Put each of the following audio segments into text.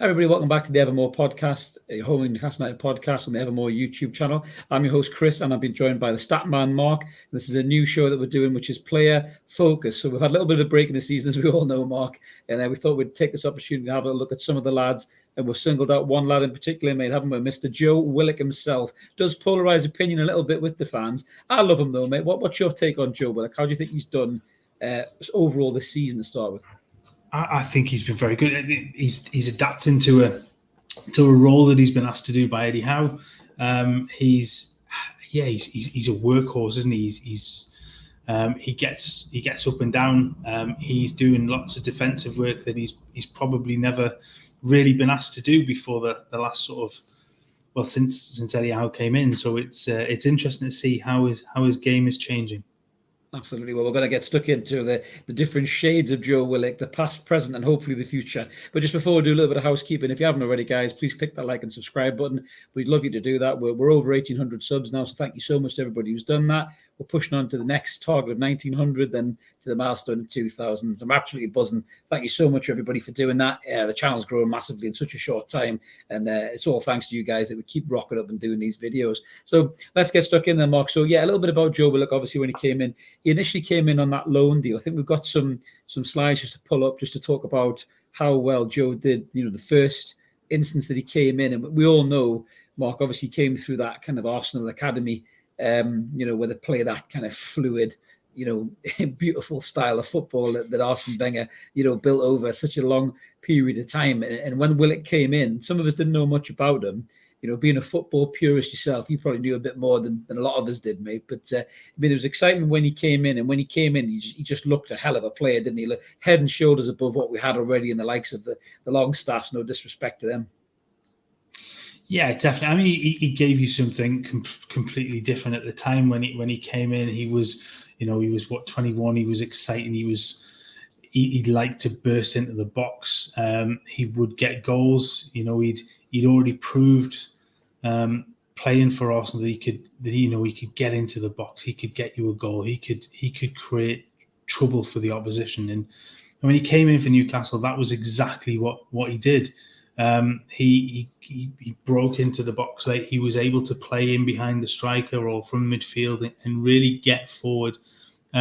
Everybody, welcome back to the Evermore podcast, a home Newcastle United podcast on the Evermore YouTube channel. I'm your host, Chris, and I've been joined by the Statman, Mark. This is a new show that we're doing, which is Player Focus. So we've had a little bit of a break in the season, as we all know, Mark, and we thought we'd take this opportunity to have a look at some of the lads. And we've singled out one lad in particular, mate, haven't we? Mr. Joe Willock himself. Does polarise opinion a little bit with the fans. I love him, though, mate. What's your take on Joe Willock? How do you think he's done overall this season to start with? I think he's been very good. He's adapting to a role that he's been asked to do by Eddie Howe. He's a workhorse, isn't he? He gets up and down. He's doing lots of defensive work that he's probably never really been asked to do before the last sort of since Eddie Howe came in. So it's interesting to see how his game is changing. Absolutely. Well, we're going to get stuck into the different shades of Joe Willock, the past, present, and hopefully the future. But just before we do a little bit of housekeeping, if you haven't already, guys, please click that like and subscribe button. We'd love you to do that. We're over 1,800 subs now, so thank you so much to everybody who's done that. We're pushing on to the next target of 1,900, then to the milestone of 2,000. I'm absolutely buzzing. Thank you so much, everybody, for doing that. The channel's grown massively in such a short time, and it's all thanks to you guys that we keep rocking up and doing these videos. So let's get stuck in there, Mark. So yeah, a little bit about Joe Willock. Obviously, when he came in, he initially came in on that loan deal. I think we've got some slides just to pull up, just to talk about how well Joe did. You know, the first instance that he came in, and we all know, Mark, obviously came through that kind of Arsenal academy. Where they play that kind of fluid, beautiful style of football that Arsene Wenger, built over such a long period of time. And when Willock came in, some of us didn't know much about him. Being a football purist yourself, you probably knew a bit more than a lot of us did, mate. But there was excitement when he came in, and when he came in, he just looked a hell of a player, didn't he? Head and shoulders above what we had already in the likes of the Longstaffs. No disrespect to them. Yeah, definitely. I mean, he gave you something completely different at the time when he came in. He was, he was 21. He was exciting. He liked to burst into the box. He would get goals. He'd already proved playing for Arsenal that he could get into the box. He could get you a goal. He could create trouble for the opposition. And when he came in for Newcastle, that was exactly what he did. He broke into the box late. He was able to play in behind the striker or from midfield and really get forward. He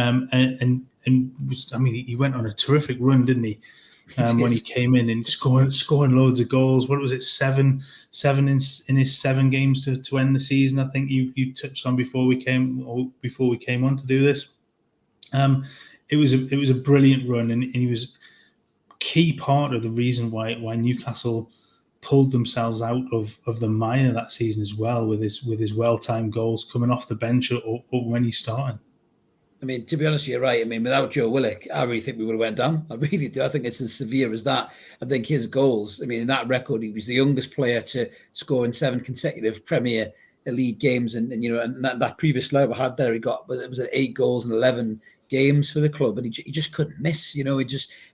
went on a terrific run, didn't he? When he came in and scoring loads of goals. What was it? Seven in his 7 games to end the season. I think you touched on before we came on to do this. It was a brilliant run, and he was key part of the reason why Newcastle pulled themselves out of the mire that season as well, with his well-timed goals coming off the bench or when he's starting. I mean, to be honest, you're right. I mean, without Joe Willock, I really think we would have went down. I really do. I think it's as severe as that. I think his goals, in that record, he was the youngest player to score in 7 consecutive Premier League games, and that previous level had there, it was at 8 goals in 11 games for the club, and he just couldn't miss.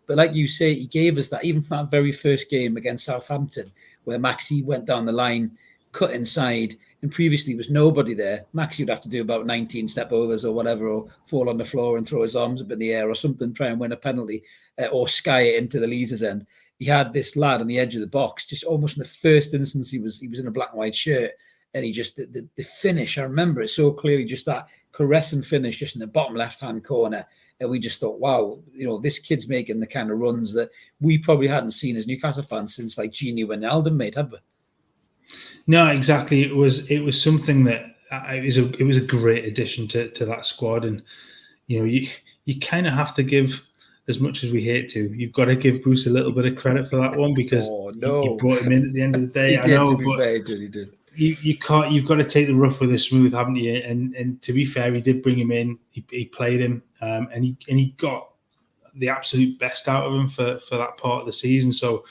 But like you say, he gave us that even from that very first game against Southampton, where Maxi went down the line, cut inside, and previously was nobody there. Maxi would have to do about 19 step overs or whatever, or fall on the floor and throw his arms up in the air or something, try and win a penalty, or sky it into the Leazer's end. He had this lad on the edge of the box, just almost in the first instance, he was in a black and white shirt. And he just, the finish, I remember it so clearly, just that caressing finish just in the bottom left-hand corner. And we just thought, wow, this kid's making the kind of runs that we probably hadn't seen as Newcastle fans since like Gini Wijnaldum made, have we? No, exactly. It was something that it was a great addition to that squad. And, you kind of have to give, as much as we hate to, you've got to give Bruce a little bit of credit for that one, because he brought him in at the end of the day. He did. You can't. You've got to take the rough with the smooth, haven't you? And to be fair, he did bring him in. He played him, and he got the absolute best out of him for that part of the season. So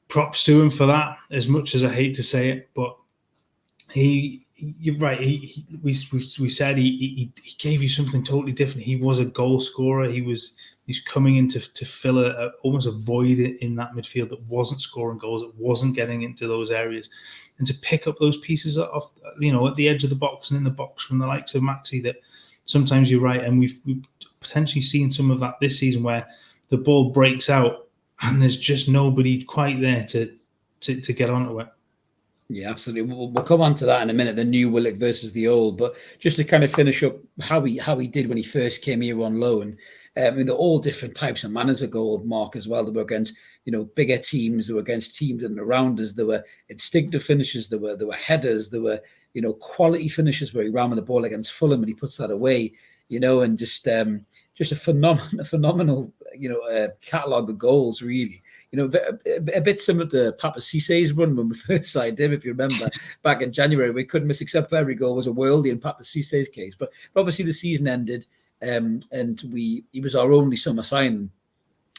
props to him for that. As much as I hate to say it, but you're right. We said he gave you something totally different. He was a goal scorer. He's coming in to fill almost a void in that midfield that wasn't scoring goals, that wasn't getting into those areas, and to pick up those pieces off, at the edge of the box and in the box from the likes of Maxi. That sometimes you're right, and we've potentially seen some of that this season where the ball breaks out and there's just nobody quite there to get onto it. Yeah, absolutely. We'll come on to that in a minute, the new Willock versus the old. But just to kind of finish up how he did when he first came here on loan. I mean, they're all different types of manners of goal, Mark, as well. They were against, bigger teams. They were against teams in and around us. There were instinctive finishes. There were headers. There were, quality finishes where he ran with the ball against Fulham and he puts that away, and just a phenomenal, catalogue of goals, really. A bit similar to Papa Cissé's run when we first signed him, if you remember, back in January. We couldn't miss except for every goal was a worldie in Papa Cissé's case. But obviously the season ended, and he was our only summer signing,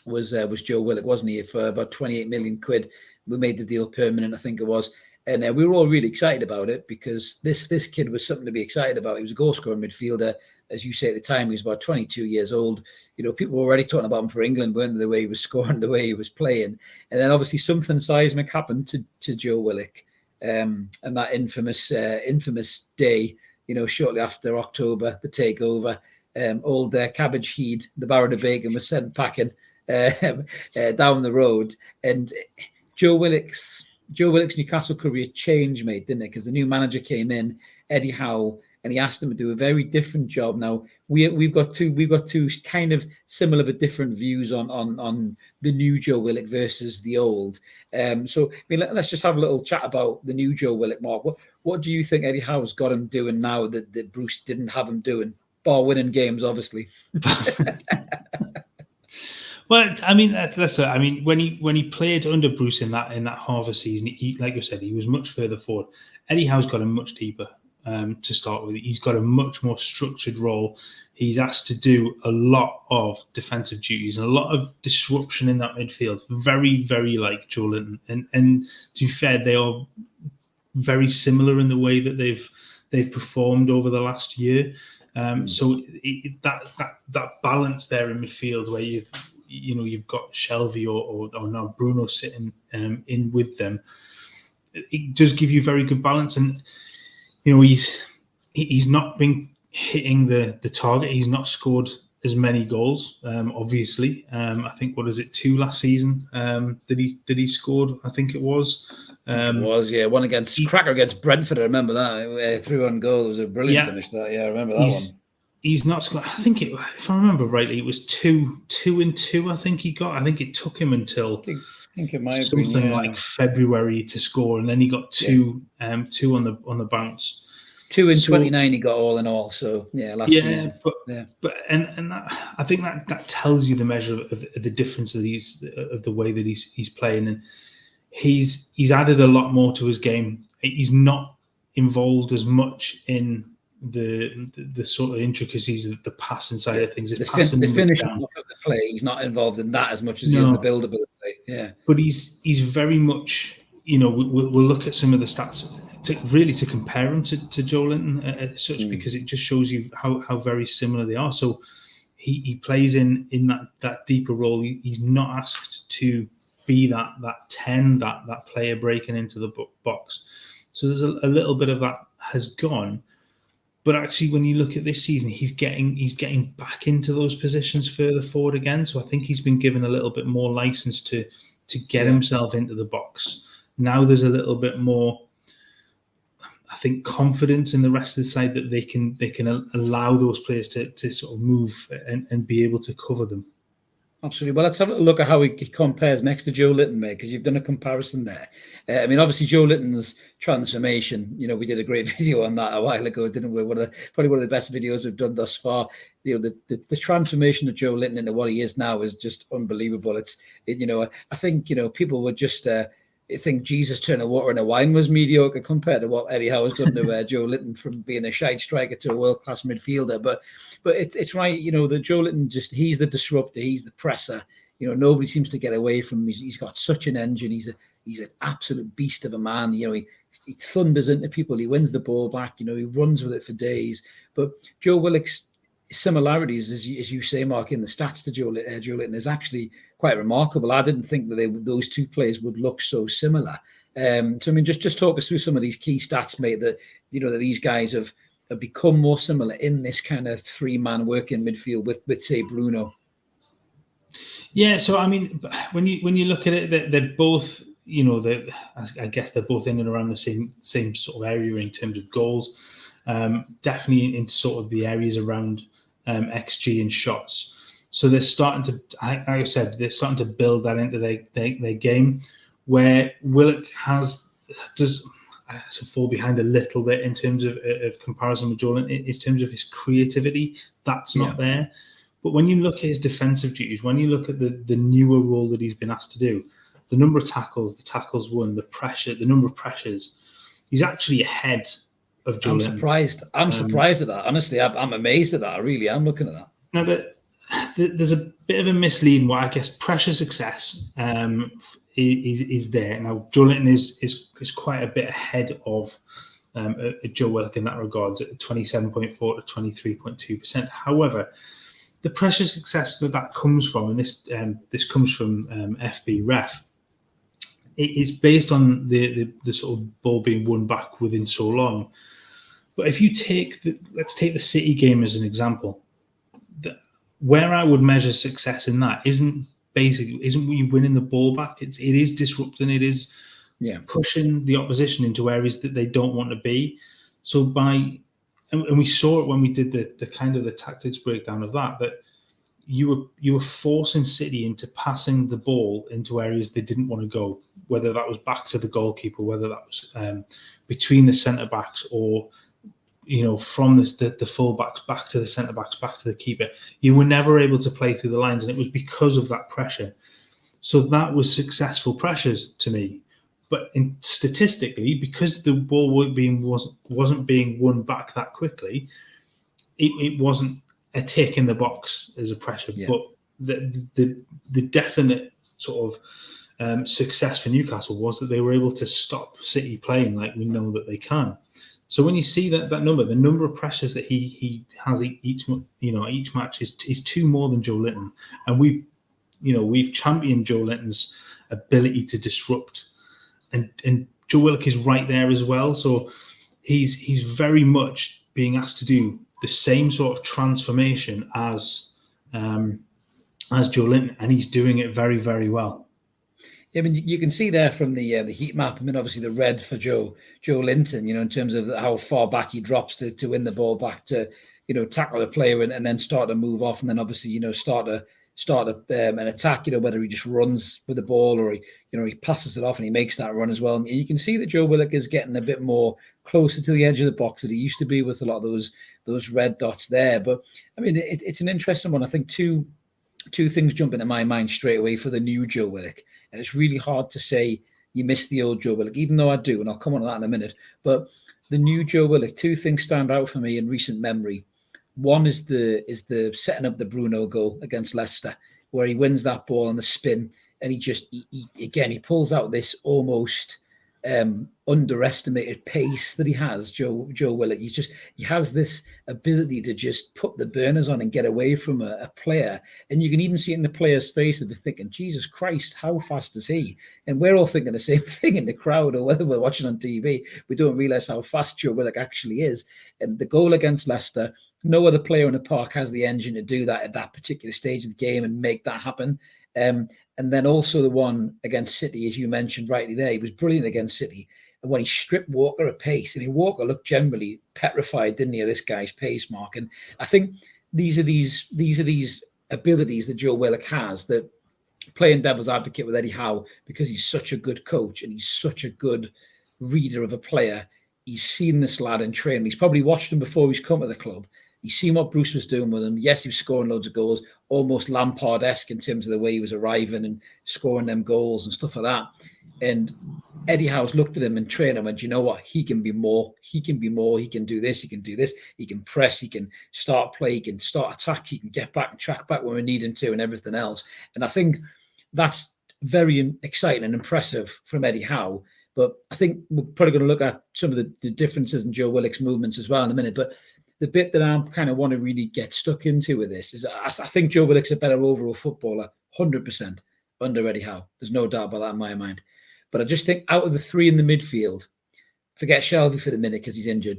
was Joe Willock, wasn't he, for about 28 million quid. We made the deal permanent, I think it was. And we were all really excited about it because this kid was something to be excited about. He was a goal-scoring midfielder. As you say, at the time, he was about 22 years old. People were already talking about him for England, weren't they, the way he was scoring, the way he was playing. And then obviously something seismic happened to Joe Willock. And that infamous day, shortly after October, the takeover, old Cabbage Heed, the Baron of Bacon, was sent packing down the road. And Joe Willock's Newcastle career changed, mate, didn't it? Because the new manager came in, Eddie Howe, and he asked him to do a very different job. Now we've got two kind of similar but different views on the new Joe Willock versus the old. So let's just have a little chat about the new Joe Willock, Mark. What do you think Eddie Howe's got him doing now that Bruce didn't have him doing, bar winning games, obviously? Well, I mean, when he played under Bruce in that half a season, he, like you said, he was much further forward. Eddie Howe's got him much deeper to start with. He's got a much more structured role. He's asked to do a lot of defensive duties and a lot of disruption in that midfield. Very, very like Joe Linton. And to be fair, they are very similar in the way that they've performed over the last year. So that balance there in midfield where you've got Shelvey or now Bruno sitting in with them, it does give you very good balance. And he's not been hitting the target. He's not scored as many goals. Obviously, I think, what is it, 2 last season that he scored? I think it was. It was, yeah, one Cracker against Brentford. I remember that 3-1 goal. It was a brilliant finish. That, yeah, I remember that one. He's not scored. I think if I remember rightly, it was 2 and 2. I think he got. I think it took him until I think it might something have been, like February to score, and then he got two on the bounce. 2 in 29 he got all in all. So last season. But that, I think that tells you the measure of the difference of the way that he's playing, and he's added a lot more to his game. He's not involved as much in the sort of intricacies of the passing side of things. The finishing of the play, he's not involved in that as much as he is the build-up of the play. Yeah, but he's very much. We'll look at some of the stats to compare him to Joe Linton as such, because it just shows you how very similar they are. So he plays in that deeper role. He's not asked to be that 10, that player breaking into the box. So there's a little bit of that has gone. But actually, when you look at this season, he's getting back into those positions further forward again. So I think he's been given a little bit more license to get himself into the box. Now there's a little bit more, I think, confidence in the rest of the side that they can allow those players to sort of move and be able to cover them. Absolutely. Well, let's have a look at how he compares next to Joe Linton, mate, because you've done a comparison there. I mean, obviously, Joe Linton's transformation, we did a great video on that a while ago, didn't we? Probably one of the best videos we've done thus far. The transformation of Joe Linton into what he is now is just unbelievable. I think, people would just... I think Jesus turning water into wine was mediocre compared to what Eddie Howe has done to Joe Linton, from being a shite striker to a world-class midfielder. But it's right, the Joe Linton, he's the disruptor, he's the presser. Nobody seems to get away from him. He's got such an engine. He's an absolute beast of a man. He thunders into people. He wins the ball back. He runs with it for days. But Joe Willock's similarities, as you say, Mark, in the stats to Joe Linton is actually quite remarkable. I didn't think that those two players would look so similar. So I mean, just talk us through some of these key stats, mate, that that these guys have become more similar in this kind of 3-man working midfield with say Bruno. Yeah, so I mean, when you look at it, they're both, I guess they're both in and around the same sort of area in terms of goals. Definitely in sort of the areas around XG and shots. So they're starting to, like I said, they're starting to build that into their game, where Willock does fall behind a little bit in terms of comparison with Joe, in terms of his creativity. That's not there. But when you look at his defensive duties, when you look at the newer role that he's been asked to do, the number of tackles, the tackles won, the pressure, the number of pressures, he's actually ahead of Joe. I'm surprised. I'm surprised at that. Honestly, I'm amazed at that. I really am looking at that. Now, there's a bit of a misleading why I guess pressure success is there. Now, Joe Linton is quite a bit ahead of Joe Willock in that regard, at 27.4 to 23.2%. However, the pressure success that comes from, and this comes from FB Ref, it is based on the sort of ball being won back within so long. But if you let's take the City game as an example, where I would measure success in that isn't you winning the ball back. It is disrupting. It is pushing the opposition into areas that they don't want to be. So and we saw it when we did the kind of the tactics breakdown of that you were forcing City into passing the ball into areas they didn't want to go, whether that was back to the goalkeeper, whether that was between the centre backs, or from the full backs back to the centre backs, back to the keeper. You were never able to play through the lines, and it was because of that pressure. So that was successful pressures to me. But statistically, because the ball wasn't being won back that quickly, it wasn't a tick in the box as a pressure. Yeah. But the definite sort of success for Newcastle was that they were able to stop City playing like we know that they can. So when you see that number, the number of pressures that he has each match is two more than Joe Linton, and we've championed Joe Linton's ability to disrupt. And Joe Willock is right there as well. So he's very much being asked to do the same sort of transformation as Joe Linton, and he's doing it very, very well. Yeah, I mean, you can see there from the heat map. I mean, obviously the red for Joe Linton, in terms of how far back he drops to win the ball back, to tackle a player and then start to move off, and then obviously start an attack, whether he just runs with the ball or he passes it off and he makes that run as well. And you can see that Joe Willock is getting a bit more closer to the edge of the box than he used to be with a lot of those red dots there. But I mean, it's an interesting one. I think two things jump into my mind straight away for the new Joe Willock, and it's really hard to say you miss the old Joe Willock, even though I do, and I'll come on to that in a minute. But the new Joe Willock, two things stand out for me in recent memory. One is the setting up the Bruno goal against Leicester, where he wins that ball on the spin, and he pulls out this almost underestimated pace that he has. Joe Willock, he has this ability to just put the burners on and get away from a player, and you can even see it in the player's face that they're thinking, Jesus Christ, how fast is he? And we're all thinking the same thing in the crowd, or whether we're watching on TV, we don't realize how fast Joe Willock actually is. And the goal against Leicester, no other player in the park has the engine to do that at that particular stage of the game and make that happen. And then also the one against City, as you mentioned rightly there, he was brilliant against City. And when he stripped Walker at pace, I mean, Walker looked generally petrified, didn't he, of this guy's pace, Mark? And I think these are these abilities that Joe Willock has, that playing devil's advocate with Eddie Howe, because he's such a good coach and he's such a good reader of a player. He's seen this lad in training. He's probably watched him before he's come to the club. He's seen what Bruce was doing with him. Yes, he was scoring loads of goals, almost Lampard-esque in terms of the way he was arriving and scoring them goals and stuff like that. And Eddie Howe's looked at him and trained him, and you know what? He can be more. He can be more. He can do this. He can do this. He can press. He can start play. He can start attack. He can get back and track back when we need him to, and everything else. And I think that's very exciting and impressive from Eddie Howe. But I think we're probably going to look at some of the differences in Joe Willock's movements as well in a minute. But the bit that I kind of want to really get stuck into with this is I think Joe Willock's a better overall footballer, 100% under Eddie Howe. There's no doubt about that in my mind. But I just think out of the three in the midfield, forget Shelby for the minute because he's injured.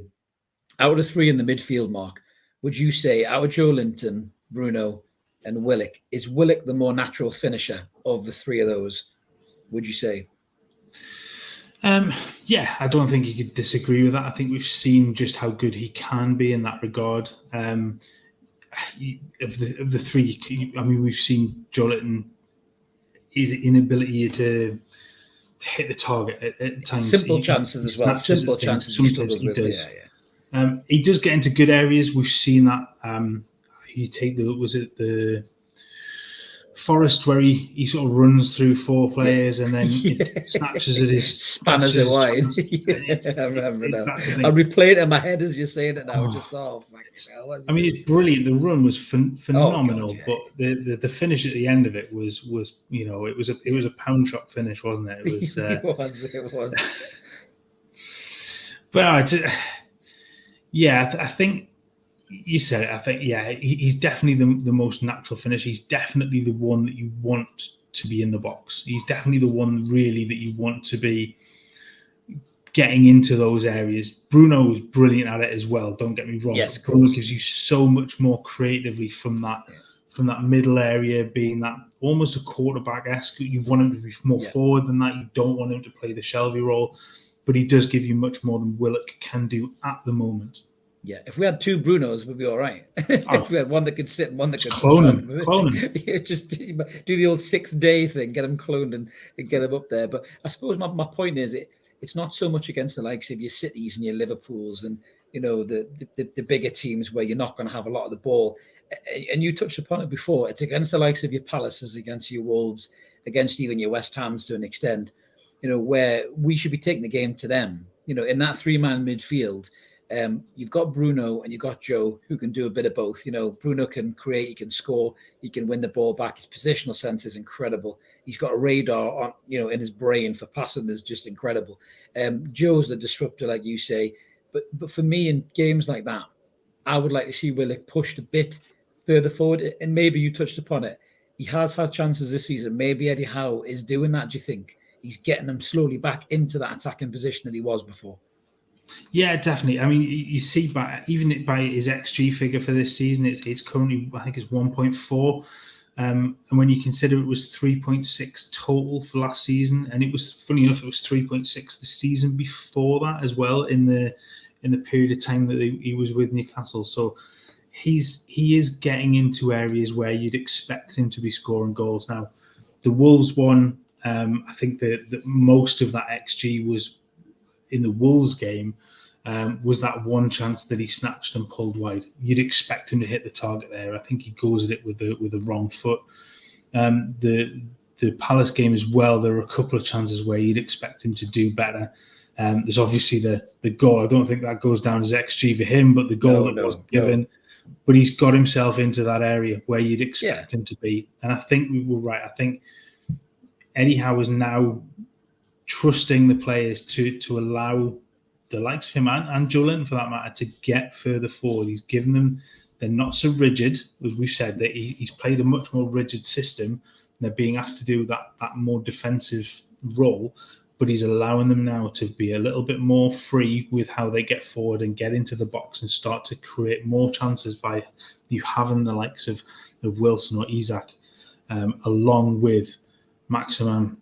Out of the three in the midfield, Mark, would you say out of Joe Linton, Bruno, and Willock. Is Willock the more natural finisher of the three of those, would you say? Yeah, I don't think you could disagree with that. I think we've seen just how good he can be in that regard. Of the three, I mean, we've seen Joe Litton, his inability to hit the target at times. Simple chances as well. Simple chances he struggles with. Yeah. He does get into good areas. We've seen that. You take the Forest where he sort of runs through four players and then snatches at his spanners it wide. I remember now. I replayed it in my head as you're saying it now. Just thought, I mean, it's brilliant. The run was phenomenal, but the finish at the end of it was it was a pound shot finish, wasn't it? It was. It was. But I think. You said it. I think, he's definitely the most natural finish. He's definitely the one that you want to be in the box. He's definitely the one really that you want to be getting into those areas. Bruno is brilliant at it as well. Don't get me wrong. Yes, Bruno gives you so much more creatively from that middle area, being that almost a quarterback-esque. You want him to be more forward than that. You don't want him to play the Shelby role, but he does give you much more than Willock can do at the moment. Yeah, if we had two Brunos, we'd be all right. If we had one that could sit and one that could clone him. Just do the old 6-day thing, get them cloned and get them up there. But I suppose my point is, it's not so much against the likes of your Cities and your Liverpools and the bigger teams where you're not going to have a lot of the ball. And you touched upon it before. It's against the likes of your Palaces, against your Wolves, against even your West Hams to an extent. Where we should be taking the game to them. In that 3-man midfield. You've got Bruno and you've got Joe who can do a bit of both. Bruno can create, he can score, he can win the ball back. His positional sense is incredible. He's got a radar on, in his brain for passing is just incredible. Joe's the disruptor, like you say. But for me, in games like that, I would like to see Willock pushed a bit further forward. And maybe you touched upon it. He has had chances this season. Maybe Eddie Howe is doing that, do you think? He's getting them slowly back into that attacking position that he was before. Yeah, definitely. I mean, you see by his XG figure for this season, it's currently, I think it's 1.4. And when you consider it was 3.6 total for last season, and it was, funny enough, it was 3.6 the season before that as well in the period of time that he was with Newcastle. So he is getting into areas where you'd expect him to be scoring goals. Now, the Wolves one, I think that most of that XG was in the Wolves game, was that one chance that he snatched and pulled wide. You'd expect him to hit the target there. I think he goes at it with the wrong foot. The Palace game as well, there were a couple of chances where you'd expect him to do better. There's obviously the goal. I don't think that goes down as XG for him, but the goal was given. But he's got himself into that area where you'd expect him to be. And I think we were right. I think Eddie Howe is now trusting the players to allow the likes of him and Joe Linton, for that matter, to get further forward. He's given them, they're not so rigid, as we've said, that he's played a much more rigid system, and they're being asked to do that more defensive role, but he's allowing them now to be a little bit more free with how they get forward and get into the box and start to create more chances by you having the likes of Wilson or Isak, along with Maximin,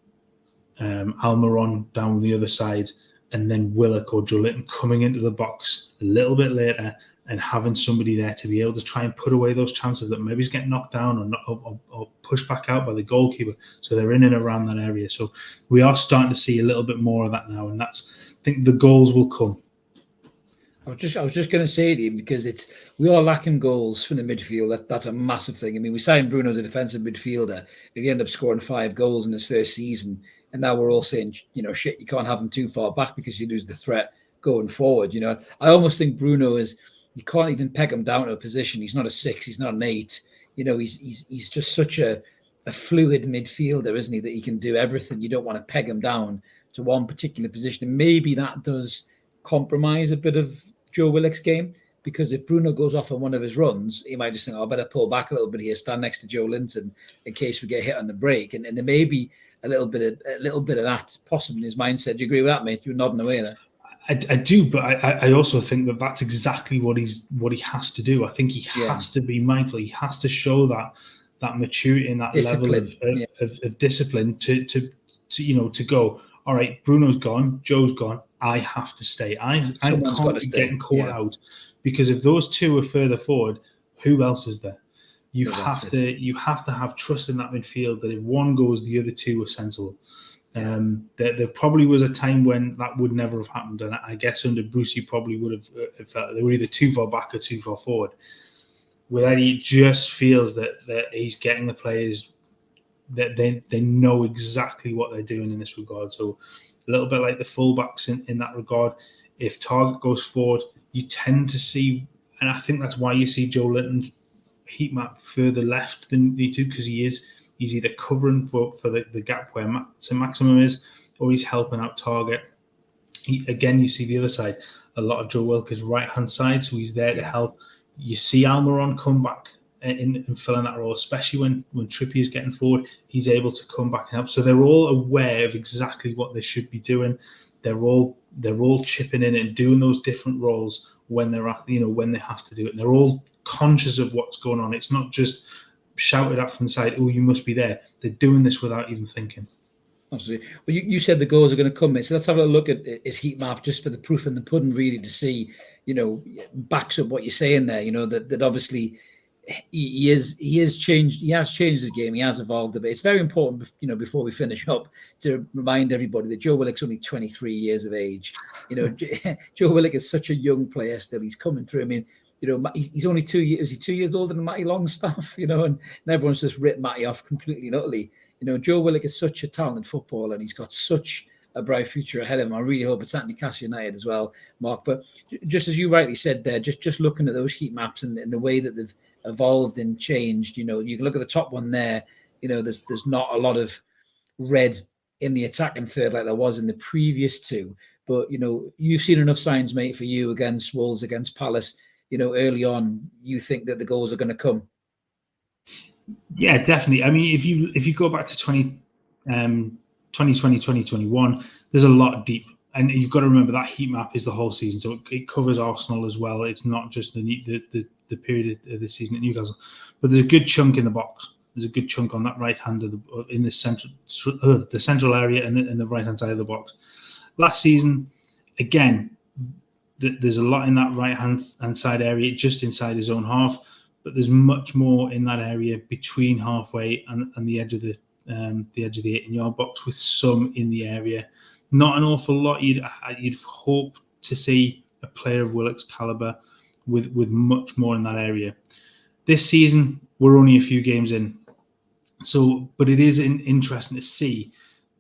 Almiron down the other side, and then Willock or Joe Litton coming into the box a little bit later and having somebody there to be able to try and put away those chances that maybe get knocked down or pushed back out by the goalkeeper. So they're in and around that area. So we are starting to see a little bit more of that now, and I think the goals will come. I was just going to say to you, because we are lacking goals from the midfield. That's a massive thing. I mean, we signed Bruno as a defensive midfielder. He ended up scoring 5 goals in his first season, and now we're all saying, shit, you can't have him too far back because you lose the threat going forward. I almost think Bruno you can't even peg him down to a position. He's not a 6. He's not an 8. He's just such a fluid midfielder, isn't he? That he can do everything. You don't want to peg him down to one particular position, and maybe that does compromise a bit of Joe Willock's game, because if Bruno goes off on one of his runs, he might just think, I better pull back a little bit here, stand next to Joe Linton in case we get hit on the break. And there may be a little bit of that possible in his mindset. Do you agree with that, mate? You're nodding away there. I do, but I also think that that's exactly what he has to do. I think he has to be mindful. He has to show that maturity and that Discipline. level of discipline to go, all right, Bruno's gone, Joe's gone, I have to stay. I can't be getting caught out, because if those two are further forward, who else is there? You have to have trust in that midfield that if one goes, the other two are sensible. There probably was a time when that would never have happened, and I guess under Bruce, you probably would have felt they were either too far back or too far forward. With Eddie, it just feels that he's getting the players that they know exactly what they're doing in this regard. So a little bit like the fullbacks in that regard. If Target goes forward, you tend to see, and I think that's why you see Joe Linton's heat map further left than the two, because he's either covering for the gap where Saint-Maximin is, or he's helping out Target. Again, you see the other side. A lot of Joe Willock is right-hand side, so he's there to help. You see Almiron come back and fill in that role, especially when Trippier's getting forward. He's able to come back and help. So they're all aware of exactly what they should be doing. They're all chipping in and doing those different roles when they're when they have to do it. And they're all conscious of what's going on. It's not just shouted at from the side, oh, you must be there. They're doing this without even thinking. Absolutely. Well, you said the goals are going to come, mate. So let's have a look at his heat map just for the proof in the pudding, really, to see, backs up what you're saying there. That obviously he has changed his game. He has evolved a bit. It's very important, before we finish up, to remind everybody that Joe Willock's only 23 years of age. Joe Willock is such a young player still. He's coming through. I mean, he's only 2 years. Is he 2 years older than Matty Longstaff? And everyone's just ripped Matty off completely and utterly. Joe Willock is such a talented footballer, and he's got such a bright future ahead of him. I really hope it's at Newcastle United as well, Mark. But just as you rightly said there, just looking at those heat maps and the way that they've evolved and changed, you can look at the top one there. There's not a lot of red in the attacking third like there was in the previous two. But you've seen enough signs, mate, for you against Wolves, against Palace. Early on, you think that the goals are going to come. Yeah, definitely. I mean, if you go back to 2020, 2021, there's a lot deep. And you've got to remember that heat map is the whole season. So it covers Arsenal as well. It's not just the period of the season at Newcastle. But there's a good chunk in the box. There's a good chunk on that right hand in the central area and the right hand side of the box. Last season, again, there's a lot in that right hand side area, just inside his own half. But there's much more in that area between halfway and the edge of the 18-yard box, with some in the area. Not an awful lot. You'd hope to see a player of Willock's caliber with much more in that area. This season, we're only a few games in, but it is interesting to see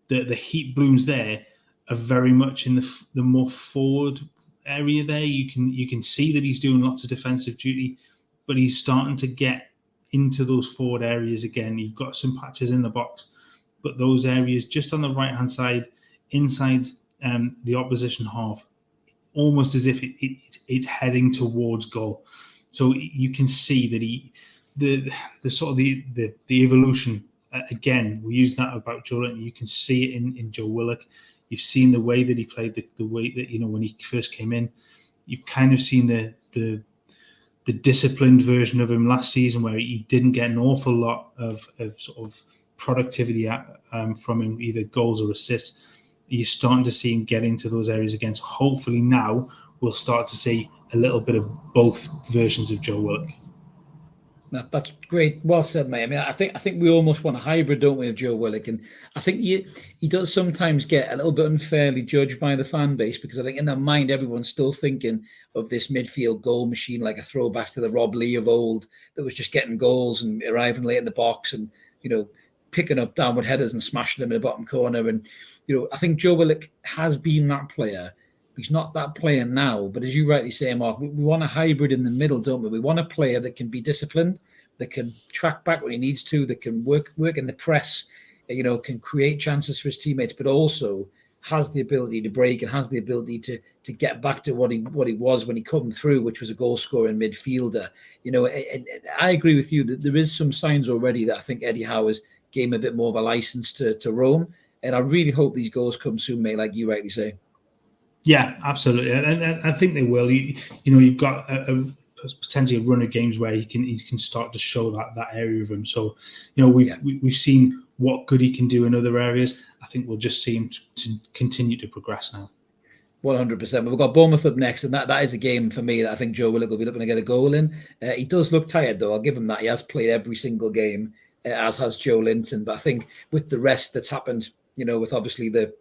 that the heat blooms there are very much in the more forward area there. You can see that he's doing lots of defensive duty, but he's starting to get into those forward areas again. You've got some patches in the box, but those areas just on the right-hand side, inside the opposition half, almost as if it's heading towards goal. So you can see that the sort of the evolution. Again, we use that about Joe Linton. You can see it in Joe Willock. You've seen the way that he played, the way that when he first came in. You've kind of seen the disciplined version of him last season, where he didn't get an awful lot of sort of productivity from him, either goals or assists. You're starting to see him get into those areas again. So hopefully now we'll start to see a little bit of both versions of Joe Willock. That's great. Well said, mate. I mean, I think we almost want a hybrid, don't we, of Joe Willock? And I think he does sometimes get a little bit unfairly judged by the fan base, because I think in their mind everyone's still thinking of this midfield goal machine like a throwback to the Rob Lee of old that was just getting goals and arriving late in the box and picking up downward headers and smashing them in the bottom corner. And I think Joe Willock has been that player. He's not that player now, but as you rightly say, Mark, we want a hybrid in the middle, don't we? We want a player that can be disciplined, that can track back when he needs to, that can work in the press, can create chances for his teammates, but also has the ability to break and has the ability to get back to what he was when he come through, which was a goal scoring midfielder. I agree with you that there is some signs already that I think Eddie Howe has gave him a bit more of a license to roam, and I really hope these goals come soon, mate, like you rightly say. Yeah, absolutely, and I think they will. You've got a potentially a run of games where he can start to show that area of him. So, we've seen what good he can do in other areas. I think we'll just see him to continue to progress now. 100%. We've got Bournemouth up next, and that is a game for me that I think Joe Willock will be looking to get a goal in. He does look tired, though. I'll give him that. He has played every single game, as has Joe Linton. But I think with the rest that's happened, with obviously the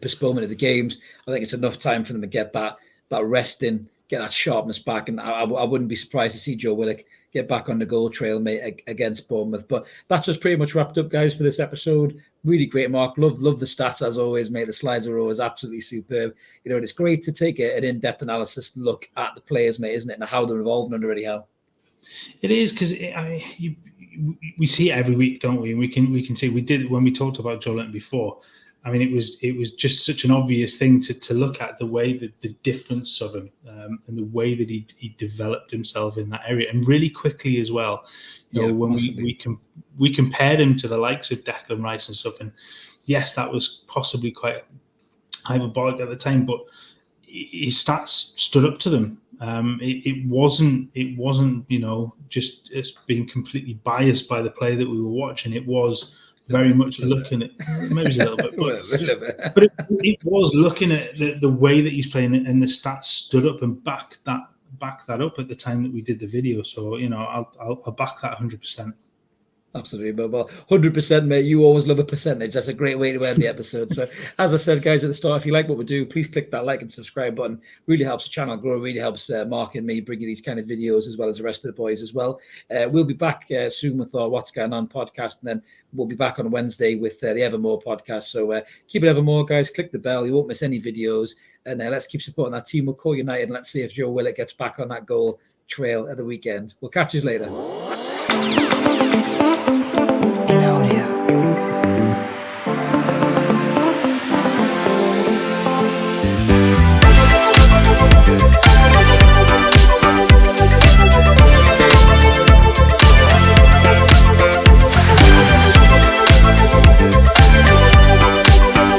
postponement of the games, I think it's enough time for them to get that rest in, get that sharpness back. And I wouldn't be surprised to see Joe Willock get back on the goal trail, mate, against Bournemouth. But that's just pretty much wrapped up, guys, for this episode. Really great, Mark. Love the stats as always, mate. The slides are always absolutely superb. And it's great to take an in-depth analysis look at the players, mate, isn't it? And how they're evolving under Eddie Howe. It is, because we see it every week, don't we? And we can see, we did when we talked about Joe Linton before. I mean, it was just such an obvious thing to look at, the way that the difference of him and the way that he developed himself in that area, and really quickly as well. When we compared him to the likes of Declan Rice and stuff, and yes, that was possibly quite hyperbolic at the time, but his stats stood up to them. It wasn't just us being completely biased by the play that we were watching. It was very much looking at, maybe a little bit, but it was looking at the way that he's playing, and the stats stood up and backed that up at the time that we did the video. So I'll back that 100%. Absolutely, well, 100%, mate. You always love a percentage. That's a great way to end the episode. So, as I said, guys, at the start, if you like what we do, please click that like and subscribe button. Really helps the channel grow. Really helps Mark and me bring you these kind of videos, as well as the rest of the boys as well. We'll be back soon with our What's Going On podcast, and then we'll be back on Wednesday with the Evermore podcast. So keep it Evermore, guys. Click the bell. You won't miss any videos. And let's keep supporting that team. We'll call United, and let's see if Joe Willock gets back on that goal trail at the weekend. We'll catch you later.